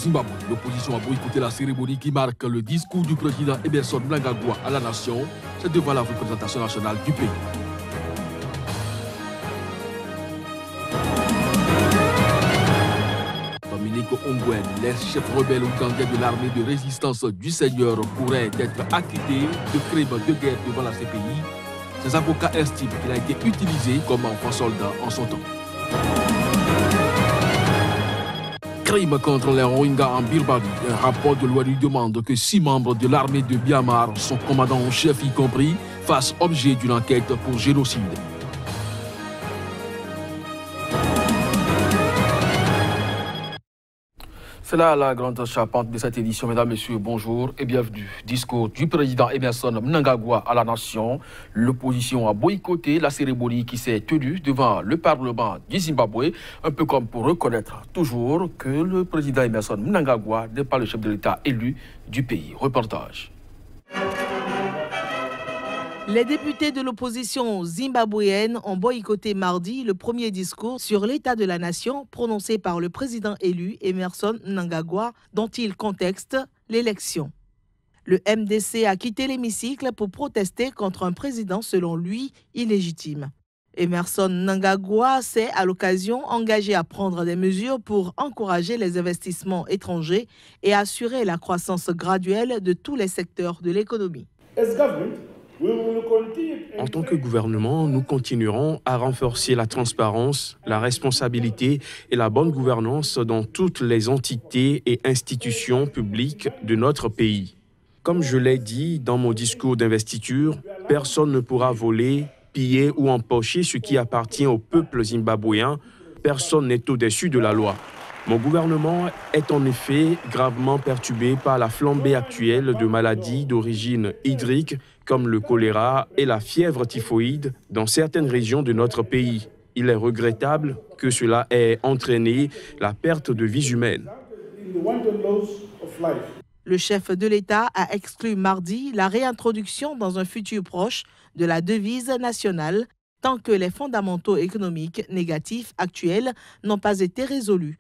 Zimbabwe, l'opposition a boycotté la cérémonie qui marque le discours du président Emmerson Mnangagwa à la nation. C'est devant la représentation nationale du pays. Dominique Ongwen, l'ex-chef rebelle ougandais de l'armée de résistance du Seigneur, pourrait être acquitté de crimes de guerre devant la CPI. Ses avocats estiment qu'il a été utilisé comme enfant soldat en son temps. Crime contre les Rohingyas en Birmanie. Un rapport de loi lui demande que 6 membres de l'armée de Myanmar, son commandant en chef y compris, fassent objet d'une enquête pour génocide. C'est là la grande charpente de cette édition. Mesdames, Messieurs, bonjour et bienvenue. Discours du président Emmerson Mnangagwa à la nation. L'opposition a boycotté la cérémonie qui s'est tenue devant le Parlement du Zimbabwe, un peu comme pour reconnaître toujours que le président Emmerson Mnangagwa n'est pas le chef de l'État élu du pays. Reportage. Les députés de l'opposition zimbabwéenne ont boycotté mardi le premier discours sur l'état de la nation prononcé par le président élu Emmerson Mnangagwa, dont il contexte l'élection. Le MDC a quitté l'hémicycle pour protester contre un président selon lui illégitime. Emmerson Mnangagwa s'est à l'occasion engagé à prendre des mesures pour encourager les investissements étrangers et assurer la croissance graduelle de tous les secteurs de l'économie. En tant que gouvernement, nous continuerons à renforcer la transparence, la responsabilité et la bonne gouvernance dans toutes les entités et institutions publiques de notre pays. Comme je l'ai dit dans mon discours d'investiture, personne ne pourra voler, piller ou empocher ce qui appartient au peuple zimbabwéen. Personne n'est au-dessus de la loi. Mon gouvernement est en effet gravement perturbé par la flambée actuelle de maladies d'origine hydrique comme le choléra et la fièvre typhoïde dans certaines régions de notre pays. Il est regrettable que cela ait entraîné la perte de vies humaines. Le chef de l'État a exclu mardi la réintroduction dans un futur proche de la devise nationale tant que les fondamentaux économiques négatifs actuels n'ont pas été résolus.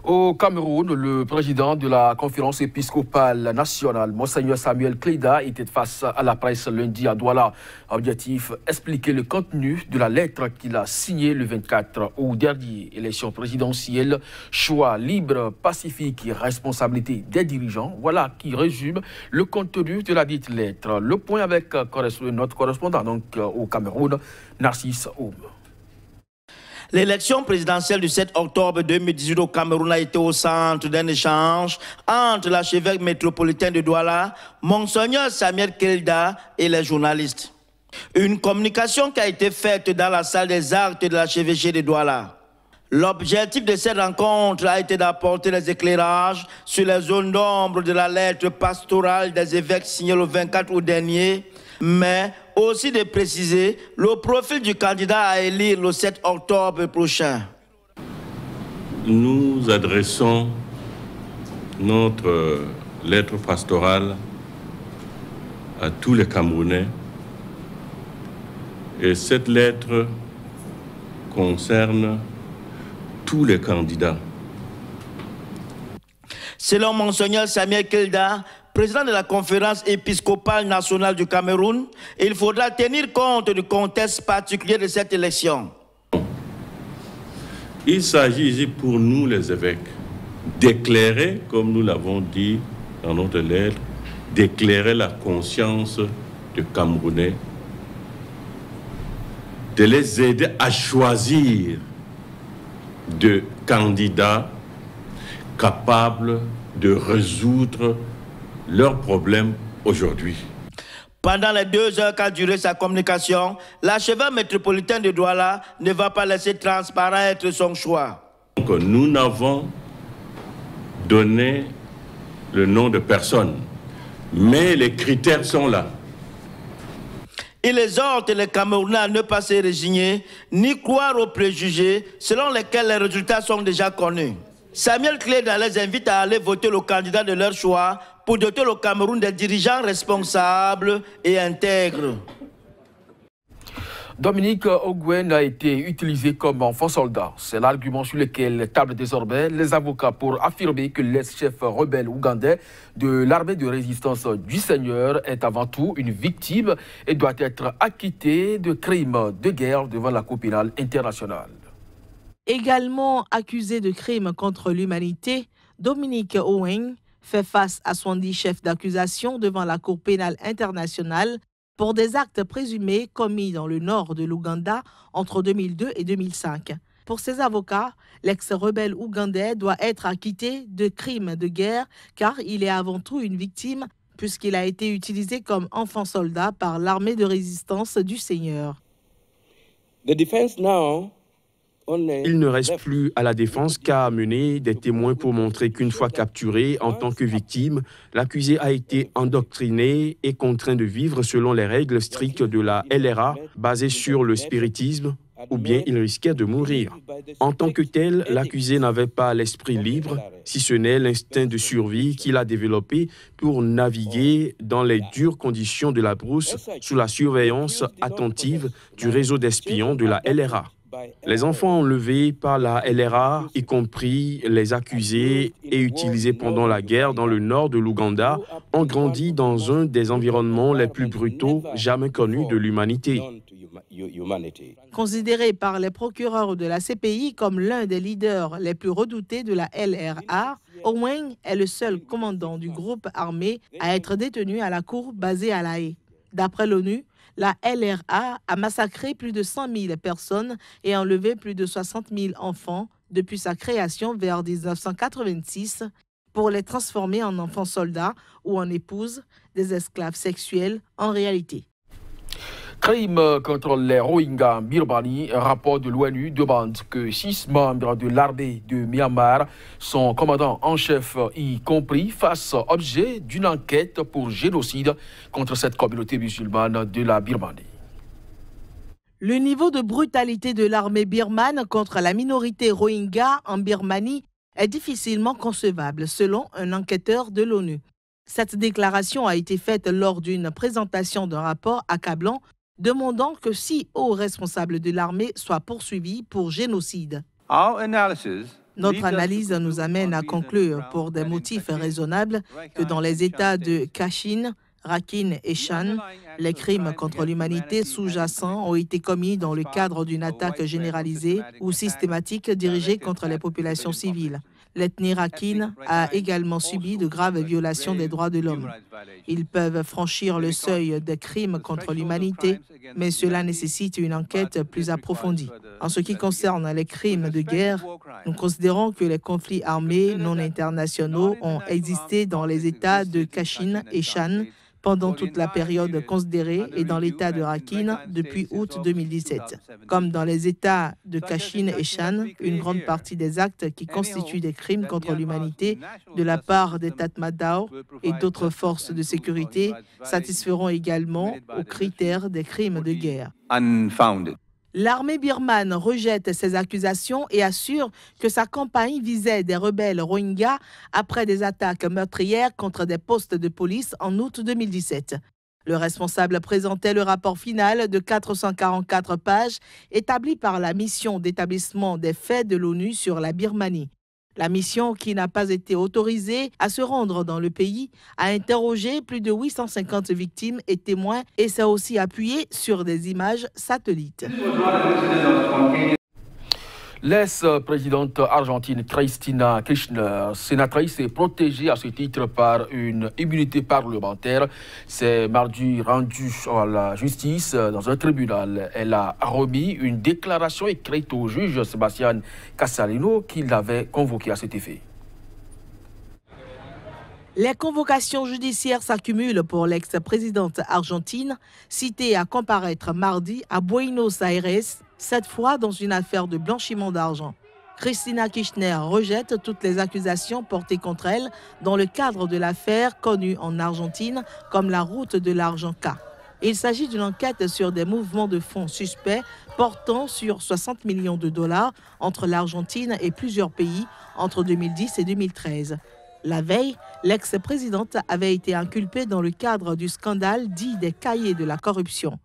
Au Cameroun, le président de la conférence épiscopale nationale, Monseigneur Samuel Kleda, était face à la presse lundi à Douala. Objectif, expliquer le contenu de la lettre qu'il a signée le 24 août dernier. Élection présidentielle, choix libre, pacifique et responsabilité des dirigeants. Voilà qui résume le contenu de la dite lettre. Le point avec notre correspondant au Cameroun, Narcisse Aube. L'élection présidentielle du 7 octobre 2018 au Cameroun a été au centre d'un échange entre l'archevêque métropolitain de Douala, Monseigneur Samuel Kleda, et les journalistes. Une communication qui a été faite dans la salle des actes de l'archevêché de Douala. L'objectif de cette rencontre a été d'apporter des éclairages sur les zones d'ombre de la lettre pastorale des évêques signée le 24 août dernier, mais aussi de préciser le profil du candidat à élire le 7 octobre prochain. Nous adressons notre lettre pastorale à tous les Camerounais et cette lettre concerne tous les candidats. Selon Monseigneur Samuel Kleda, président de la conférence épiscopale nationale du Cameroun, il faudra tenir compte du contexte particulier de cette élection. Il s'agit ici pour nous les évêques d'éclairer, comme nous l'avons dit dans notre lettre, d'éclairer la conscience des Camerounais, de les aider à choisir de candidats capables de résoudre leurs problèmes aujourd'hui. Pendant les 2 heures qu'a duré sa communication, l'archevêque métropolitain de Douala ne va pas laisser transparaître son choix. Donc, nous n'avons donné le nom de personne, mais les critères sont là. Il exhorte les Camerounais à ne pas se résigner, ni croire aux préjugés selon lesquels les résultats sont déjà connus. Samuel Kleda les invite à aller voter le candidat de leur choix pour doter le Cameroun des dirigeants responsables et intègres. Dominique Ongwen a été utilisé comme enfant soldat. C'est l'argument sur lequel tablent désormais les avocats pour affirmer que l'ex-chef rebelle ougandais de l'armée de résistance du Seigneur est avant tout une victime et doit être acquitté de crimes de guerre devant la Cour pénale internationale. Également accusé de crimes contre l'humanité, Dominique Ongwen fait face à 70 chefs d'accusation devant la Cour pénale internationale pour des actes présumés commis dans le nord de l'Ouganda entre 2002 et 2005. Pour ses avocats, l'ex-rebelle ougandais doit être acquitté de crimes de guerre car il est avant tout une victime puisqu'il a été utilisé comme enfant soldat par l'armée de résistance du Seigneur. Il ne reste plus à la défense qu'à amener des témoins pour montrer qu'une fois capturé en tant que victime, l'accusé a été endoctriné et contraint de vivre selon les règles strictes de la LRA basées sur le spiritisme, ou bien il risquait de mourir. En tant que tel, l'accusé n'avait pas l'esprit libre, si ce n'est l'instinct de survie qu'il a développé pour naviguer dans les dures conditions de la brousse sous la surveillance attentive du réseau d'espions de la LRA. Les enfants enlevés par la LRA, y compris les accusés et utilisés pendant la guerre dans le nord de l'Ouganda, ont grandi dans un des environnements les plus brutaux jamais connus de l'humanité. Considéré par les procureurs de la CPI comme l'un des leaders les plus redoutés de la LRA, Ongwen est le seul commandant du groupe armé à être détenu à la cour basée à La Haye. D'après l'ONU, la LRA a massacré plus de 100 000 personnes et enlevé plus de 60 000 enfants depuis sa création vers 1986 pour les transformer en enfants soldats ou en épouses des esclaves sexuels en réalité. Crime contre les Rohingyas en Birmanie, un rapport de l'ONU demande que 6 membres de l'armée de Myanmar, son commandant en chef y compris, fassent objet d'une enquête pour génocide contre cette communauté musulmane de la Birmanie. Le niveau de brutalité de l'armée birmane contre la minorité Rohingya en Birmanie est difficilement concevable, selon un enquêteur de l'ONU. Cette déclaration a été faite lors d'une présentation d'un rapport accablant demandant que 6 hauts responsables de l'armée soient poursuivis pour génocide. Notre analyse nous amène à conclure, pour des motifs raisonnables, que dans les États de Kachin, Rakhine et Shan, les crimes contre l'humanité sous-jacents ont été commis dans le cadre d'une attaque généralisée ou systématique dirigée contre les populations civiles. L'ethnie Rakhine a également subi de graves violations des droits de l'homme. Ils peuvent franchir le seuil des crimes contre l'humanité, mais cela nécessite une enquête plus approfondie. En ce qui concerne les crimes de guerre, nous considérons que les conflits armés non internationaux ont existé dans les États de Kachin et Shan pendant toute la période considérée et dans l'État de Rakhine depuis août 2017. Comme dans les États de Kachin et Shan, une grande partie des actes qui constituent des crimes contre l'humanité de la part des Tatmadaw et d'autres forces de sécurité satisferont également aux critères des crimes de guerre. L'armée birmane rejette ces accusations et assure que sa campagne visait des rebelles Rohingyas après des attaques meurtrières contre des postes de police en août 2017. Le responsable présentait le rapport final de 444 pages établi par la mission d'établissement des faits de l'ONU sur la Birmanie. La mission, qui n'a pas été autorisée à se rendre dans le pays, a interrogé plus de 850 victimes et témoins et s'est aussi appuyé sur des images satellites. L'ex-présidente argentine Cristina Kirchner, sénatrice, est protégée à ce titre par une immunité parlementaire. C'est mardi rendu à la justice dans un tribunal. Elle a remis une déclaration écrite au juge Sebastián Casarino qui l'avait convoqué à cet effet. Les convocations judiciaires s'accumulent pour l'ex-présidente argentine, citée à comparaître mardi à Buenos Aires, cette fois dans une affaire de blanchiment d'argent. Cristina Kirchner rejette toutes les accusations portées contre elle dans le cadre de l'affaire connue en Argentine comme la route de l'argent K. Il s'agit d'une enquête sur des mouvements de fonds suspects portant sur 60 millions de dollars entre l'Argentine et plusieurs pays entre 2010 et 2013. La veille, l'ex-présidente avait été inculpée dans le cadre du scandale dit des cahiers de la corruption.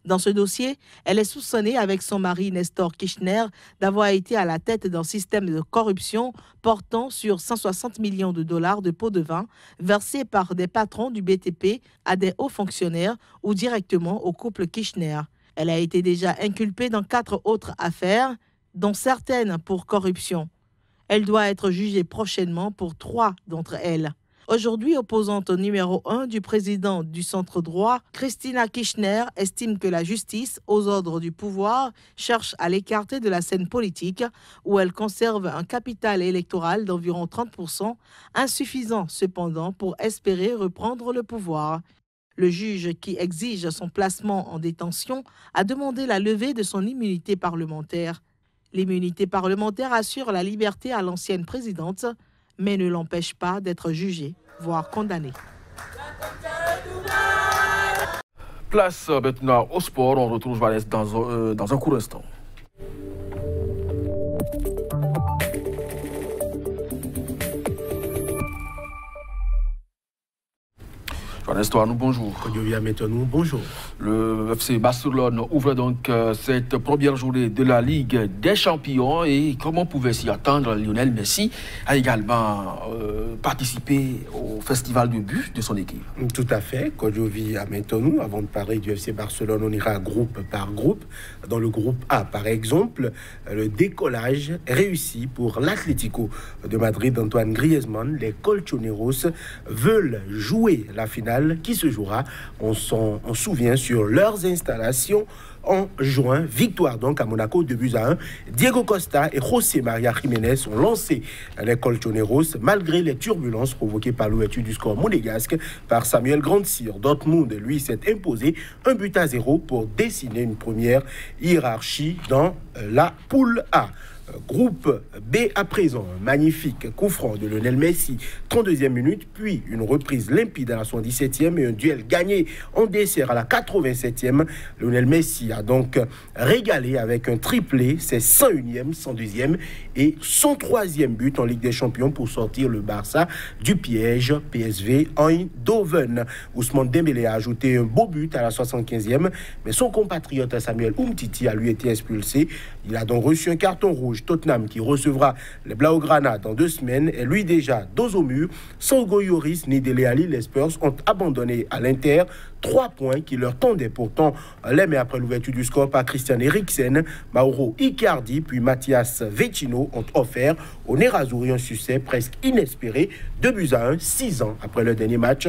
Dans ce dossier, elle est soupçonnée avec son mari Nestor Kirchner d'avoir été à la tête d'un système de corruption portant sur 160 millions de dollars de pots de vin versés par des patrons du BTP à des hauts fonctionnaires ou directement au couple Kirchner. Elle a été déjà inculpée dans 4 autres affaires, dont certaines pour corruption. Elle doit être jugée prochainement pour 3 d'entre elles. Aujourd'hui, opposante numéro 1 du président du centre droit, Christina Kirchner estime que la justice, aux ordres du pouvoir, cherche à l'écarter de la scène politique où elle conserve un capital électoral d'environ 30%, insuffisant cependant pour espérer reprendre le pouvoir. Le juge qui exige son placement en détention a demandé la levée de son immunité parlementaire. L'immunité parlementaire assure la liberté à l'ancienne présidente, mais ne l'empêche pas d'être jugée, voire condamnée. Place maintenant au sport. On retrouve Joannès dans un court instant. Joannès, bonjour. Bonjour. Le FC Barcelone ouvre donc cette première journée de la Ligue des Champions et comme on pouvait s'y attendre, Lionel Messi a également participé au festival de but de son équipe. Tout à fait. Kodjovi à Métonou, avant de parler du FC Barcelone, on ira groupe par groupe. Dans le groupe A, par exemple, le décollage réussi pour l'Atlético de Madrid d'Antoine Griezmann. Les Colchoneros veulent jouer la finale qui se jouera, on souvient, sur leurs installations en juin. Victoire donc à Monaco, 2-1. Diego Costa et José María Jiménez ont lancé les Colchoneros malgré les turbulences provoquées par l'ouverture du score monégasque par Samuel Grandsir. Dortmund, lui, s'est imposé 1-0 pour dessiner une première hiérarchie dans la poule A. Groupe B à présent, magnifique coup franc de Lionel Messi, 32e minute, puis une reprise limpide à la 77e et un duel gagné en dessert à la 87e. Lionel Messi a donc régalé avec un triplé, c'est 101e, 102e et 103e but en Ligue des Champions pour sortir le Barça du piège PSV Eindhoven. Ousmane Dembélé a ajouté un beau but à la 75e, mais son compatriote Samuel Umtiti a lui été expulsé. Il a donc reçu un carton rouge. Tottenham qui recevra les Blaugrana dans 2 semaines est lui déjà dos au mur. Sans Hugo Lloris ni Dele Alli, les Spurs ont abandonné à l'Inter 3 points qui leur tendaient pourtant mais après l'ouverture du score par Christian Eriksen, Mauro Icardi puis Mathias Vecino ont offert au Nerazzurri un succès presque inespéré, 2-1, 6 ans après le dernier match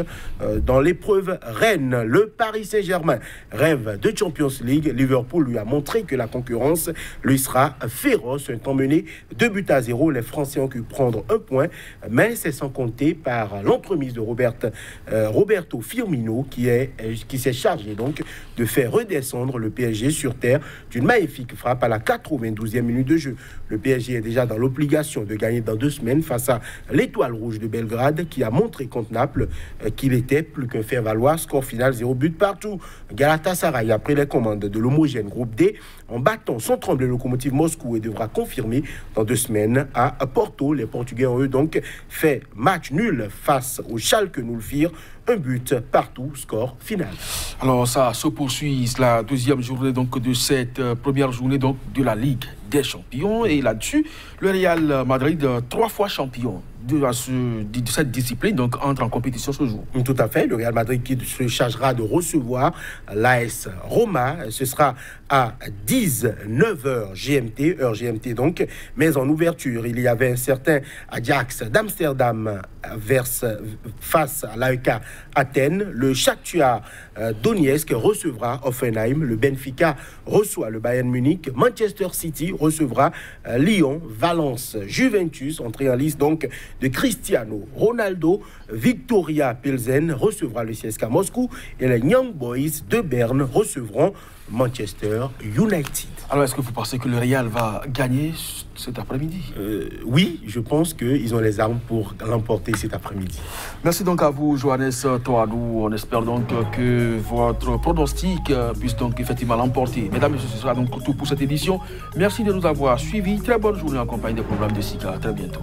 dans l'épreuve reine. Le Paris Saint-Germain rêve de Champions League. Liverpool lui a montré que la concurrence lui sera féroce. Un temps mené 2-0, les Français ont pu prendre 1 point, mais c'est sans compter par l'entremise de Roberto Firmino qui s'est chargé donc de faire redescendre le PSG sur terre d'une magnifique frappe à la 92e minute de jeu. Le PSG est déjà dans l'obligation de gagner dans 2 semaines face à l'Étoile Rouge de Belgrade qui a montré contre Naples qu'il était plus qu'un faire-valoir. Score final 0 but partout. Galatasaray a pris les commandes de l'homogène groupe D en battant sans trembler le Lokomotiv Moscou et devra confirmer dans 2 semaines à Porto. Les Portugais ont eux donc fait match nul face au Schalke 04. 1 but partout, score final. Alors ça se poursuit la 2e journée donc de cette première journée donc de la Ligue des Champions et là-dessus le Real Madrid 3 fois champion de cette discipline donc entre en compétition ce jour. Tout à fait, le Real Madrid qui se chargera de recevoir l'AS Roma, ce sera à 19h GMT, heure GMT donc, mais en ouverture il y avait un certain Ajax d'Amsterdam face à l'AEK Athènes. Le Shakhtar Donetsk recevra Hoffenheim, le Benfica reçoit le Bayern Munich, Manchester City recevra Lyon, Valence, Juventus, entrée en liste donc de Cristiano Ronaldo, Victoria Pilsen recevra le CSKA Moscou et les Young Boys de Berne recevront Manchester United. Alors, est-ce que vous pensez que le Real va gagner cet après-midi? Oui, je pense qu'ils ont les armes pour l'emporter cet après-midi. Merci donc à vous, Joannès Toadou. On espère donc que votre pronostic puisse donc effectivement l'emporter. Mesdames et messieurs, ce sera donc tout pour cette édition. Merci de nous avoir suivis. Très bonne journée en compagnie des programmes de SICA. À très bientôt.